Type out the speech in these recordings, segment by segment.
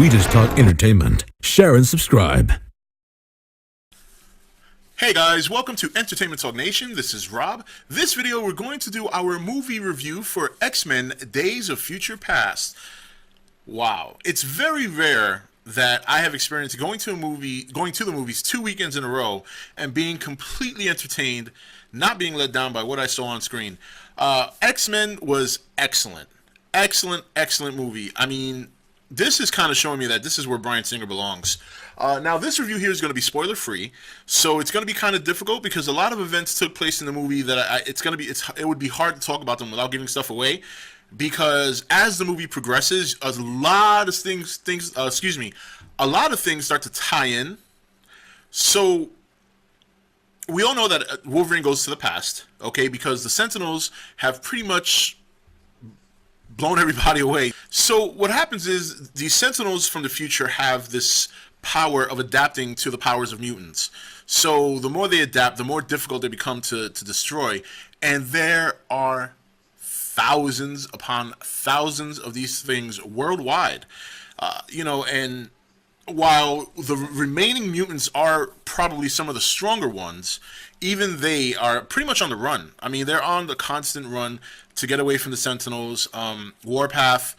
sweetest talk entertainment. Share and subscribe. Hey guys, welcome to Entertainment Talk Nation. This is Rob. This video we're going to do our movie review for X-Men Days of Future Past. Wow, it's very rare that I have experienced going to the movies 2 weekends in a row and being completely entertained, not being let down by what I saw on screen. X-Men was excellent. Excellent movie. I mean, this is kind of showing me that this is where Bryan Singer belongs. Now, this review here is going to be spoiler-free, so it's going to be kind of difficult because a lot of events took place in the movie that it would be hard to talk about them without giving stuff away. Because as the movie progresses, a lot of things start to tie in. So we all know that Wolverine goes to the past, okay? Because the Sentinels have pretty much blown everybody away. So what happens is the Sentinels from the future have this power of adapting to the powers of mutants. So the more they adapt, the more difficult they become to destroy. And there are thousands upon thousands of these things worldwide. And while the remaining mutants are probably some of the stronger ones, even they are pretty much on the run. I mean, they're on the constant run to get away from the Sentinels. Warpath,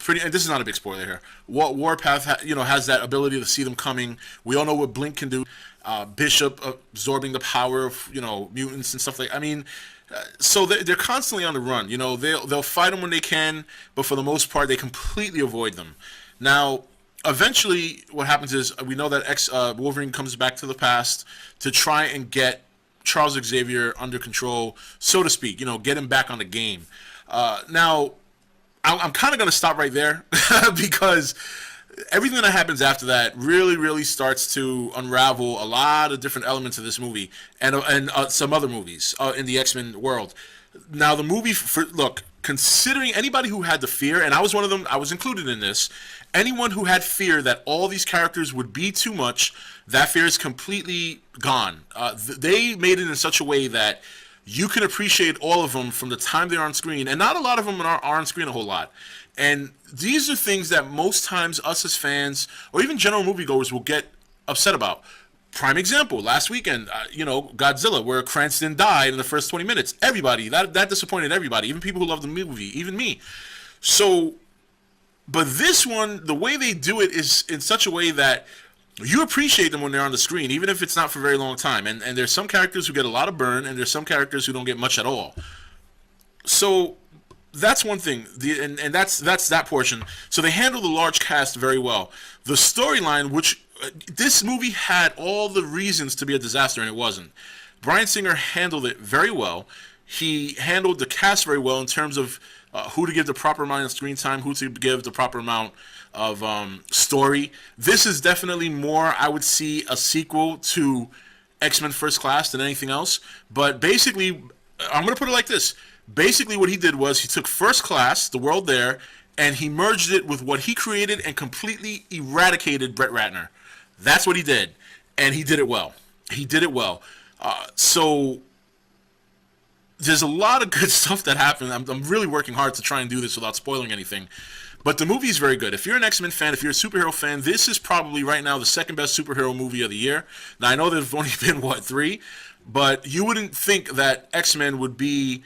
and this is not a big spoiler here. Warpath, has that ability to see them coming. We all know what Blink can do. Bishop absorbing the power of mutants and stuff like. I mean. So they're constantly on the run. They'll fight them when they can, but for the most part, they completely avoid them. Now, eventually, what happens is we know that Wolverine comes back to the past to try and get Charles Xavier under control, so to speak. Get him back on the game. Now, I'm kind of going to stop right there because everything that happens after that really starts to unravel a lot of different elements of this movie and some other movies in the X-Men world. Now, the movie, considering anybody who had the fear, and I was one of them, I was included in this, anyone who had fear that all these characters would be too much, that fear is completely gone. They made it in such a way that you can appreciate all of them from the time they're on screen, and not a lot of them are on screen a whole lot. And these are things that most times us as fans or even general moviegoers will get upset about. Prime example, last weekend, Godzilla, where Cranston died in the first 20 minutes. Everybody, that disappointed everybody, even people who love the movie, even me. So, but this one, the way they do it is in such a way that you appreciate them when they're on the screen, even if it's not for a very long time. And there's some characters who get a lot of burn, and there's some characters who don't get much at all. So that's one thing, and that's that portion. So they handle the large cast very well. The storyline, which this movie had all the reasons to be a disaster, and it wasn't. Bryan Singer handled it very well. He handled the cast very well in terms of who to give the proper amount of screen time, who to give the proper amount of story. This is definitely more, I would see, a sequel to X-Men First Class than anything else. But basically, I'm going to put it like this. Basically, what he did was he took First Class, the world there, and he merged it with what he created and completely eradicated Brett Ratner. That's what he did, and he did it well. So there's a lot of good stuff that happened. I'm really working hard to try and do this without spoiling anything. But the movie is very good. If you're an X-Men fan, if you're a superhero fan, this is probably right now the second best superhero movie of the year. Now, I know there's only been, 3? But you wouldn't think that X-Men would be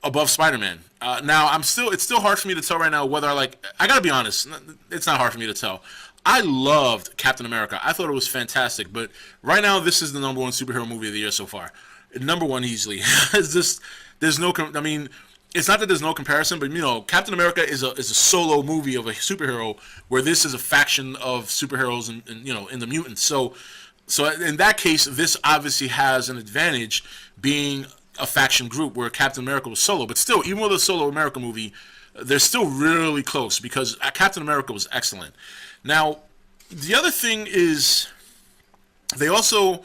above Spider-Man. Now, it's still hard for me to tell right now whether I gotta be honest, it's not hard for me to tell. I loved Captain America. I thought it was fantastic, but right now this is the number one superhero movie of the year so far. Number one easily. It's not that there's no comparison, but Captain America is a solo movie of a superhero, where this is a faction of superheroes in the mutants. So in that case, this obviously has an advantage being a faction group, where Captain America was solo. But still, even with a solo America movie, they're still really close because Captain America was excellent. Now, the other thing is they also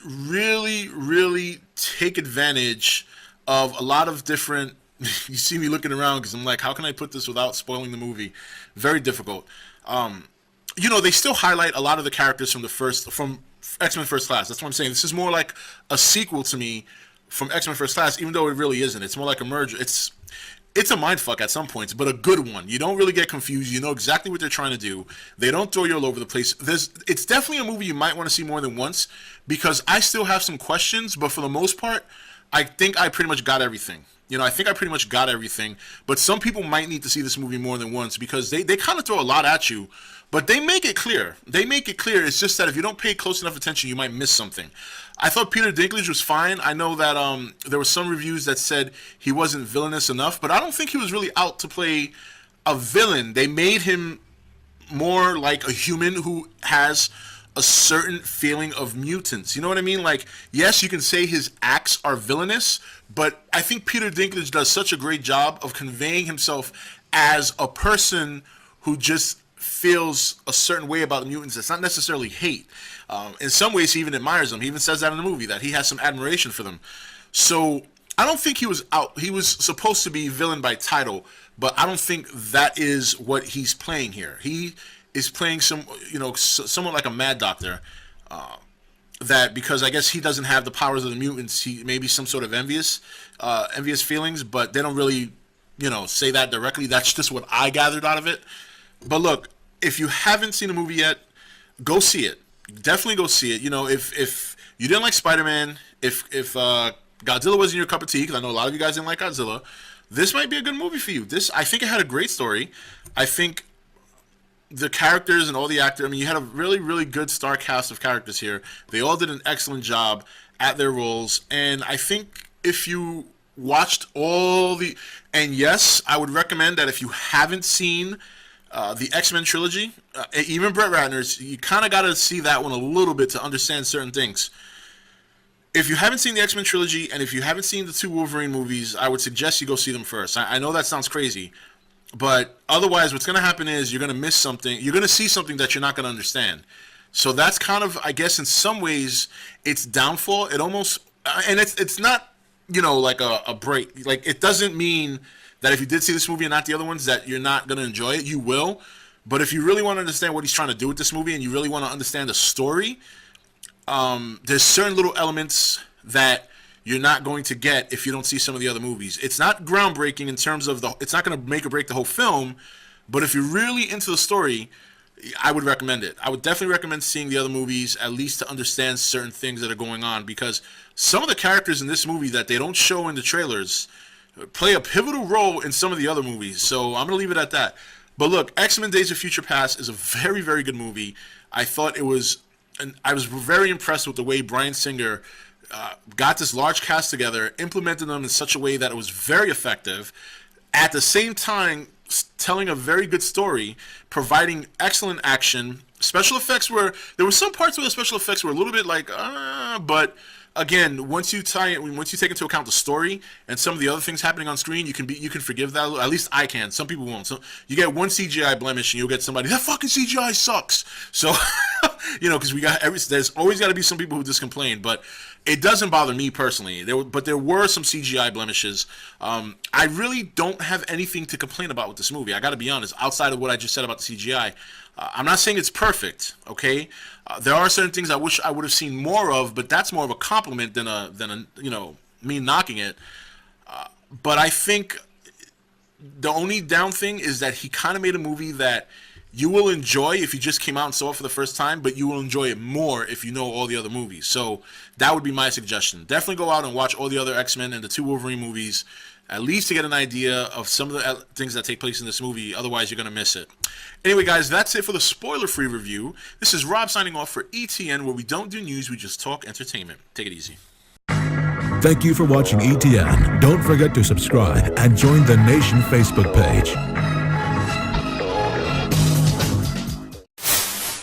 really take advantage of a lot of different. You see me looking around because I'm like, how can I put this without spoiling the movie? Very difficult. They still highlight a lot of the characters from X-Men First Class. That's what I'm saying. This is more like a sequel to me from X-Men First Class, even though it really isn't. It's more like a merger. it's a mindfuck at some points, but a good one. You don't really get confused. You know exactly what they're trying to do. They don't throw you all over the place. It's definitely a movie you might want to see more than once, because I still have some questions, but for the most part, I think I pretty much got everything. I think I pretty much got everything, but some people might need to see this movie more than once, because they kind of throw a lot at you, but they make it clear. It's just that if you don't pay close enough attention, you might miss something. I thought Peter Dinklage was fine. I know that there were some reviews that said he wasn't villainous enough, but I don't think he was really out to play a villain. They made him more like a human who has a certain feeling of mutants. You know what I mean? Like, yes, you can say his acts are villainous, but I think Peter Dinklage does such a great job of conveying himself as a person who just feels a certain way about the mutants. It's not necessarily hate. In some ways, he even admires them. He even says that in the movie, that he has some admiration for them. So I don't think he was out. He was supposed to be villain by title, but I don't think that is what he's playing here. He is playing somewhat like a mad doctor. That because I guess he doesn't have the powers of the mutants, he maybe some sort of envious feelings, but they don't really, say that directly. That's just what I gathered out of it. But look, if you haven't seen the movie yet, go see it. Definitely go see it. If you didn't like Spider-Man, if Godzilla wasn't your cup of tea, because I know a lot of you guys didn't like Godzilla, this might be a good movie for you. I think it had a great story. I think the characters and all the actors, you had a really, really good star cast of characters here. They all did an excellent job at their roles. And I think if you watched and yes, I would recommend that if you haven't seen the X-Men trilogy, even Brett Ratner's, you kind of got to see that one a little bit to understand certain things. If you haven't seen the X-Men trilogy, and if you haven't seen the 2 Wolverine movies, I would suggest you go see them first. I know that sounds crazy, but otherwise what's going to happen is you're going to miss something. You're going to see something that you're not going to understand. So that's kind of, I guess, in some ways, its downfall. It almost, and it's not, like a break. Like, it doesn't mean that if you did see this movie and not the other ones, that you're not going to enjoy it. You will. But if you really want to understand what he's trying to do with this movie, and you really want to understand the story, there's certain little elements that you're not going to get if you don't see some of the other movies. It's not groundbreaking in terms of it's not going to make or break the whole film, but if you're really into the story, I would recommend it. I would definitely recommend seeing the other movies, at least to understand certain things that are going on, because some of the characters in this movie that they don't show in the trailers play a pivotal role in some of the other movies. So I'm going to leave it at that. But look, X-Men Days of Future Past is a very, very good movie. I thought it was, and I was very impressed with the way Bryan Singer got this large cast together, implemented them in such a way that it was very effective. At the same time, telling a very good story, providing excellent action. Special effects there were some parts where the special effects were a little bit like, but again, once you take into account the story and some of the other things happening on screen, you can forgive that. At least I can. Some people won't. So you get one CGI blemish, and you'll get somebody, that fucking CGI sucks. So because there's always got to be some people who just complain, but it doesn't bother me personally. But there were some CGI blemishes. I really don't have anything to complain about with this movie. I got to be honest. Outside of what I just said about the CGI, I'm not saying it's perfect. Okay, there are certain things I wish I would have seen more of, but that's more of a compliment than a me knocking it. But I think the only down thing is that he kind of made a movie that you will enjoy if you just came out and saw it for the first time, but you will enjoy it more if you know all the other movies. So that would be my suggestion. Definitely go out and watch all the other X-Men and the 2 Wolverine movies, at least to get an idea of some of the things that take place in this movie. Otherwise, you're going to miss it. Anyway, guys, that's it for the spoiler-free review. This is Rob signing off for ETN, where we don't do news, we just talk entertainment. Take it easy. Thank you for watching ETN. Don't forget to subscribe and join the Nation Facebook page.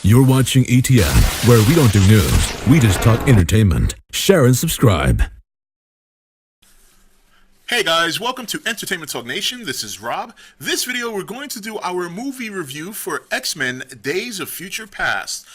You're watching ETN, where we don't do news, we just talk entertainment. Share and subscribe. Hey guys, welcome to Entertainment Talk Nation. This is Rob. This video, we're going to do our movie review for X-Men Days of Future Past.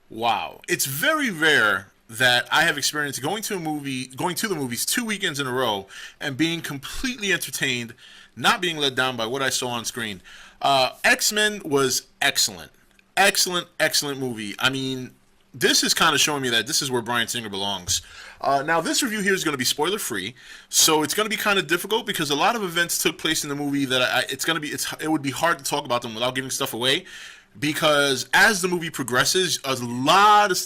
Wow. It's very rare that I have experienced going to the movies 2 weekends in a row and being completely entertained, not being let down by what I saw on screen. X-Men was excellent. Excellent movie. I mean, this is kind of showing me that this is where Bryan Singer belongs. Now, this review here is going to be spoiler free, so it's going to be kind of difficult because a lot of events took place in the movie that it would be hard to talk about them without giving stuff away. Because as the movie progresses, a lot of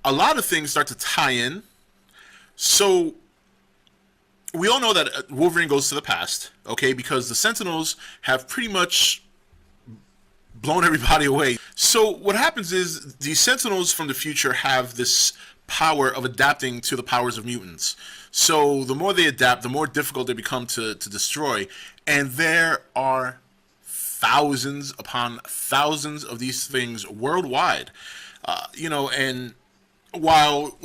a lot of things start to tie in. So we all know that Wolverine goes to the past, okay? Because the Sentinels have pretty much blown everybody away. So what happens is the Sentinels from the future have this power of adapting to the powers of mutants. So the more they adapt, the more difficult they become to destroy. And there are thousands upon thousands of these things worldwide. And while